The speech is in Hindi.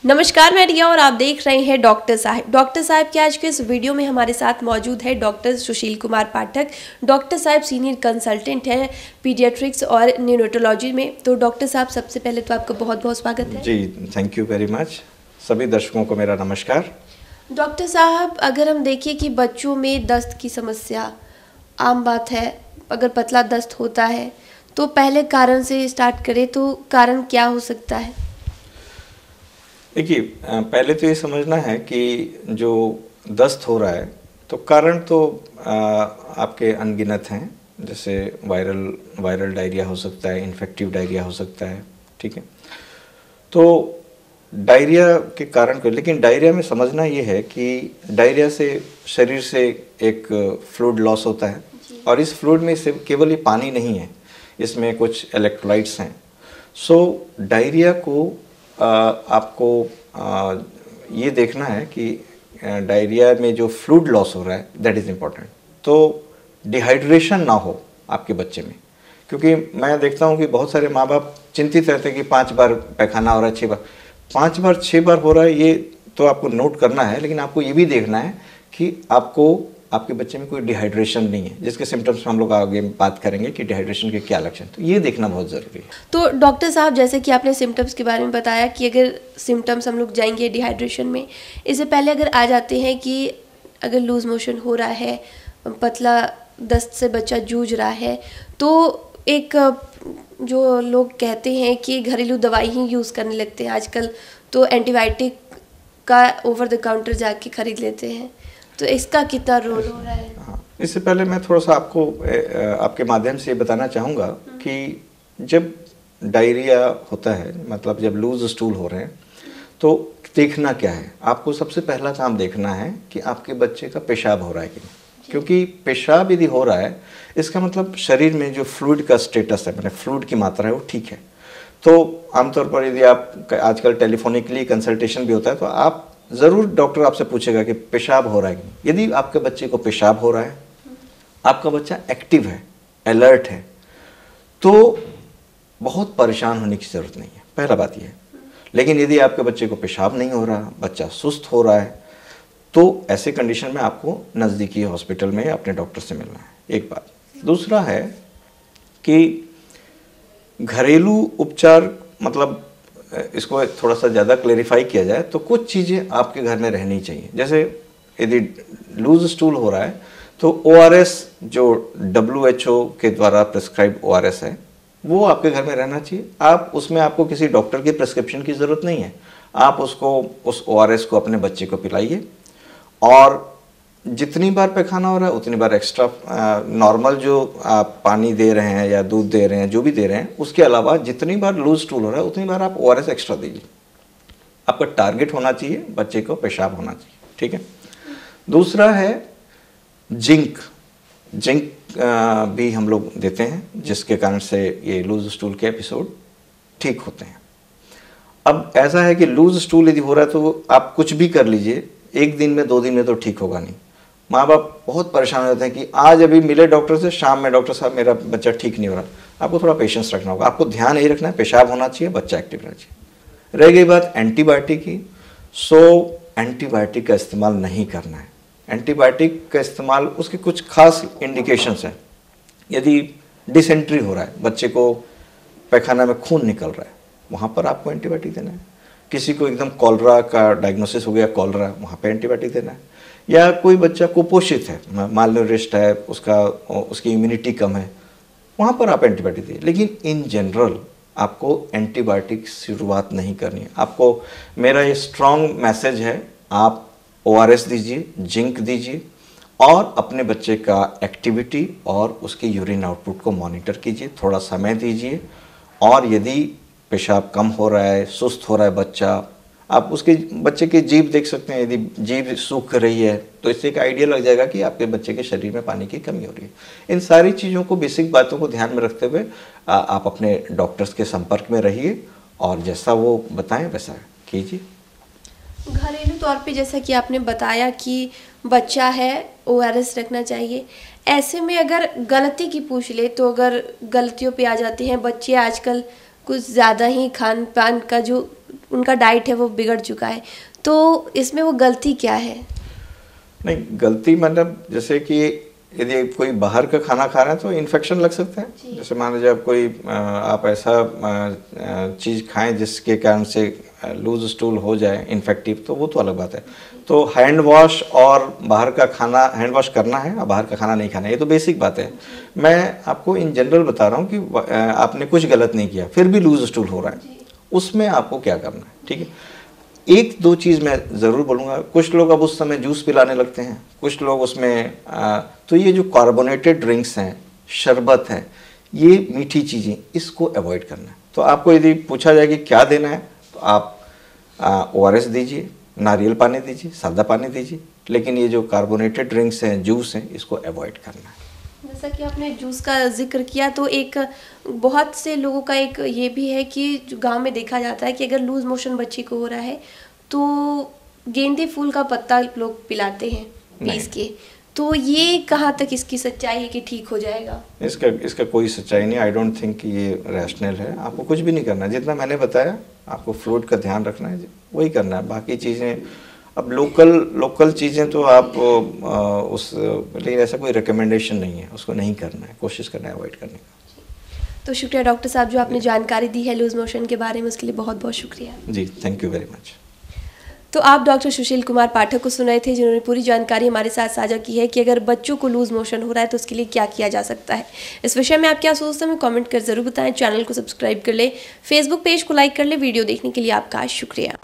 नमस्कार, मैं रिया और आप देख रहे हैं डॉक्टर साहब। डॉक्टर साहब के आज के इस वीडियो में हमारे साथ मौजूद है डॉक्टर सुशील कुमार पाठक। डॉक्टर साहब सीनियर कंसल्टेंट हैं पीडियाट्रिक्स और न्यूरोलॉजी में। तो डॉक्टर साहब, सबसे पहले तो आपका बहुत बहुत स्वागत है। जी, थैंक यू वेरी मच। सभी दर्शकों को मेरा नमस्कार। डॉक्टर साहब, अगर हम देखिए कि बच्चों में दस्त की समस्या आम बात है। अगर पतला दस्त होता है तो पहले कारण से स्टार्ट करें तो कारण क्या हो सकता है? देखिए, पहले तो ये समझना है कि जो दस्त हो रहा है तो कारण तो आपके अनगिनत हैं। जैसे वायरल डायरिया हो सकता है, इन्फेक्टिव डायरिया हो सकता है, ठीक है। तो डायरिया के कारण को, लेकिन डायरिया में समझना ये है कि डायरिया से शरीर से एक फ्लूइड लॉस होता है और इस फ्लूइड में सिर्फ केवल ये पानी नहीं है, इसमें कुछ इलेक्ट्रोलाइट्स हैं। सो डायरिया को आपको ये देखना है कि डायरिया में जो फ्लूइड लॉस हो रहा है दैट इज़ इम्पॉर्टेंट। तो डिहाइड्रेशन ना हो आपके बच्चे में, क्योंकि मैं देखता हूँ कि बहुत सारे माँ बाप चिंतित रहते हैं कि 5 बार पैखाना हो रहा है, 6 बार, 5 बार 6 बार हो रहा है। ये तो आपको नोट करना है, लेकिन आपको ये भी देखना है कि आपके बच्चे में कोई डिहाइड्रेशन नहीं है, जिसके सिम्टम्स हम लोग आगे बात करेंगे कि डिहाइड्रेशन के क्या लक्षण, तो ये देखना बहुत ज़रूरी है। तो डॉक्टर साहब, जैसे कि आपने सिम्टम्स के बारे में बताया कि अगर सिम्टम्स हम लोग जाएंगे डिहाइड्रेशन में, इससे पहले अगर आ जाते हैं कि अगर लूज मोशन हो रहा है, पतला दस्त से बच्चा जूझ रहा है, तो एक जो लोग कहते हैं कि घरेलू दवाई ही यूज़ करने लगते हैं आजकल, तो एंटीबायोटिक का ओवर द काउंटर जाके खरीद लेते हैं, तो इसका कितना रोल हो रहा है? हाँ, इससे पहले मैं थोड़ा सा आपको आपके माध्यम से बताना चाहूँगा कि जब डायरिया होता है, मतलब जब लूज स्टूल हो रहे हैं, तो देखना क्या है। आपको सबसे पहला काम देखना है कि आपके बच्चे का पेशाब हो रहा है कि नहीं, क्योंकि पेशाब यदि हो रहा है इसका मतलब शरीर में जो फ्लूइड का स्टेटस है, मतलब फ्लूइड की मात्रा है, वो ठीक है। तो आमतौर पर यदि आप आजकल टेलीफोनिकली कंसल्टेशन भी होता है, तो आप ज़रूर डॉक्टर आपसे पूछेगा कि पेशाब हो रहा है कि नहीं। यदि आपके बच्चे को पेशाब हो रहा है, आपका बच्चा एक्टिव है, अलर्ट है, तो बहुत परेशान होने की ज़रूरत नहीं है, पहला बात यह है। लेकिन यदि आपके बच्चे को पेशाब नहीं हो रहा, बच्चा सुस्त हो रहा है, तो ऐसे कंडीशन में आपको नज़दीकी हॉस्पिटल में अपने डॉक्टर से मिलना है, एक बात। दूसरा है कि घरेलू उपचार, मतलब इसको थोड़ा सा ज़्यादा क्लेरिफाई किया जाए तो कुछ चीज़ें आपके घर में रहनी चाहिए। जैसे यदि लूज स्टूल हो रहा है तो ORS, जो WHO के द्वारा प्रिस्क्राइब ORS है, वो आपके घर में रहना चाहिए। उसमें आपको किसी डॉक्टर की प्रिस्क्रिप्शन की ज़रूरत नहीं है, आप उस ORS को अपने बच्चे को पिलाइए और जितनी बार पैखाना हो रहा है उतनी बार एक्स्ट्रा नॉर्मल जो आप पानी दे रहे हैं या दूध दे रहे हैं, जो भी दे रहे हैं, उसके अलावा जितनी बार लूज स्टूल हो रहा है उतनी बार आप ORS एक्स्ट्रा दीजिए। आपका टारगेट होना चाहिए बच्चे को पेशाब होना चाहिए, ठीक है। दूसरा है जिंक भी हम लोग देते हैं, जिसके कारण से ये लूज स्टूल के एपिसोड ठीक होते हैं। अब ऐसा है कि लूज स्टूल यदि हो रहा है तो आप कुछ भी कर लीजिए, 1 दिन में 2 दिन में तो ठीक होगा नहीं। माँ बाप बहुत परेशान हो जाते हैं कि आज अभी मिले डॉक्टर से, शाम में डॉक्टर साहब मेरा बच्चा ठीक नहीं हो रहा। आपको थोड़ा पेशेंस रखना होगा, आपको ध्यान यही रखना है पेशाब होना चाहिए, बच्चा एक्टिव रहना चाहिए। रह गई बात एंटीबायोटिक की, सो एंटीबायोटिक का इस्तेमाल नहीं करना है। एंटीबायोटिक का इस्तेमाल, उसके कुछ खास इंडिकेशंस हैं। यदि डिसेंट्री हो रहा है, बच्चे को पैखाना में खून निकल रहा है, वहाँ पर आपको एंटीबायोटिक देना है। किसी को एकदम कॉलरा का डायग्नोसिस हो गया, कॉलरा, वहाँ पे एंटीबायोटिक देना है। या कोई बच्चा कुपोषित है, मालन्यूरिश्ड है, उसकी इम्यूनिटी कम है, वहाँ पर आप एंटीबायोटिक दीजिए। लेकिन इन जनरल आपको एंटीबायोटिक शुरुआत नहीं करनी है। आपको मेरा ये स्ट्रॉन्ग मैसेज है, आप ORS दीजिए, जिंक दीजिए और अपने बच्चे का एक्टिविटी और उसके यूरिन आउटपुट को मॉनिटर कीजिए, थोड़ा समय दीजिए। और यदि पेशाब कम हो रहा है, सुस्त हो रहा है बच्चा, आप उसके बच्चे की जीभ देख सकते हैं। यदि जीभ सूख रही है तो इससे एक आइडिया लग जाएगा कि आपके बच्चे के शरीर में पानी की कमी हो रही है। इन सारी चीज़ों को, बेसिक बातों को ध्यान में रखते हुए आप अपने डॉक्टर्स के संपर्क में रहिए और जैसा वो बताएं वैसा कीजिए। घरेलू तौर पे जैसा कि आपने बताया कि बच्चा है, ORS रखना चाहिए। ऐसे में अगर गलती की पूछ ले तो अगर गलतियों पे आ जाते हैं बच्चे, आजकल कुछ ज़्यादा ही खान पान का जो उनका डाइट है वो बिगड़ चुका है, तो इसमें वो गलती क्या है? नहीं, गलती मतलब जैसे कि यदि कोई बाहर का खाना खा रहे हैं तो इन्फेक्शन लग सकता है। जैसे मान लीजिए आप कोई आप ऐसा चीज़ खाएं जिसके कारण से लूज स्टूल हो जाए इन्फेक्टिव, तो वो तो अलग बात है। तो हैंड वॉश और बाहर का खाना, हैंड वॉश करना है और बाहर का खाना नहीं खाना है, ये तो बेसिक बात है। मैं आपको इन जनरल बता रहा हूँ कि आपने कुछ गलत नहीं किया फिर भी लूज स्टूल हो रहा है, उसमें आपको क्या करना है, ठीक है। एक दो चीज़ मैं ज़रूर बोलूँगा, कुछ लोग अब उस समय जूस पिलाने लगते हैं, कुछ लोग उसमें तो ये जो कार्बोनेटेड ड्रिंक्स हैं, शरबत है, ये मीठी चीज़ें, इसको अवॉइड करना है। तो आपको यदि पूछा जाए कि क्या देना है, तो आप ORS दीजिए, नारियल पानी दीजिए, सादा पानी दीजिए, लेकिन ये जो कार्बोनेटेड ड्रिंक्स हैं, जूस हैं, इसको अवॉइड करना है। जैसा कि आपने जूस का जिक्र किया, तो एक बहुत से लोगों का एक ये भी है कि जो गांव में देखा जाता है कि अगर लूज मोशन बच्ची को हो रहा है तो गेंदे फूल का पत्ता लोग पिलाते हैं पीस के, तो ये कहाँ तक इसकी सच्चाई है कि ठीक हो जाएगा? इसका कोई सच्चाई नहीं। आई डोंट थिंक कि ये रैशनल है। आपको कुछ भी नहीं करना है, जितना मैंने बताया आपको फ्रूट का ध्यान रखना है, वही करना है। बाकी चीज़ें अब लोकल चीज़ें तो आप लेकिन ऐसा कोई रिकमेंडेशन नहीं है, उसको नहीं करना है, कोशिश करना है अवॉइड करने का। तो शुक्रिया डॉक्टर साहब, जो आपने जानकारी दी है लूज मोशन के बारे में, उसके लिए बहुत बहुत शुक्रिया। जी, थैंक यू वेरी मच। तो आप डॉक्टर सुशील कुमार पाठक को सुन रहे थे, जिन्होंने पूरी जानकारी हमारे साथ साझा की है कि अगर बच्चों को लूज मोशन हो रहा है तो उसके लिए क्या किया जा सकता है। इस विषय में आप क्या सोचते हैं, हमें कमेंट कर ज़रूर बताएं। चैनल को सब्सक्राइब कर ले, फेसबुक पेज को लाइक कर ले। वीडियो देखने के लिए आपका शुक्रिया।